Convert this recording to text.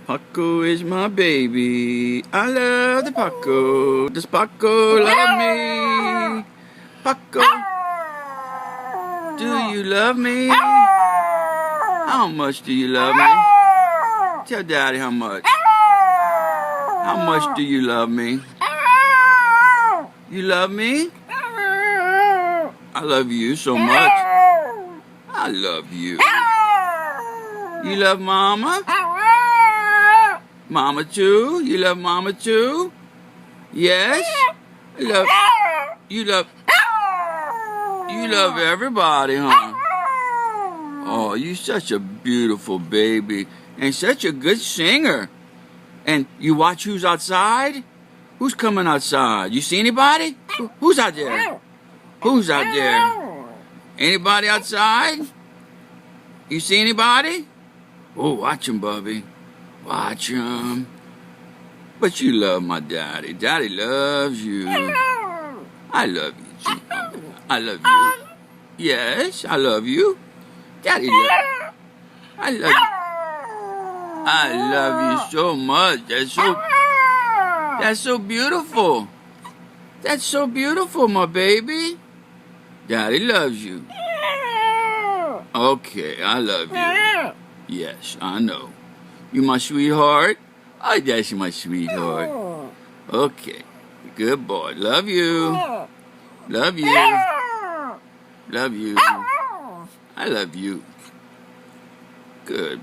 Paco is my baby. I love the Paco. Does Paco love me? Paco, do you love me? How much do you love me? Tell Daddy how much. How much do you love me? You love me? I love you so much. I love you. You love Mama? Mama too? You love Mama too? Yes? You love everybody, huh? Oh, you're such a beautiful baby and such a good singer. And you watch who's outside? Who's coming outside? You see anybody? Who's out there? Who's out there? Anybody outside? You see anybody? Oh, watch him, Bubby. Watch him. But you love my daddy. Daddy loves you. I love you, too. I love you. Yes, I love you. Daddy loves you. I love you. I love you so much. That's so beautiful. That's so beautiful, my baby. Daddy loves you. Okay, I love you. Yes, I know. You my sweetheart? Oh, that's my sweetheart. Okay, good boy. Love you. Love you. Love you. I love you. Good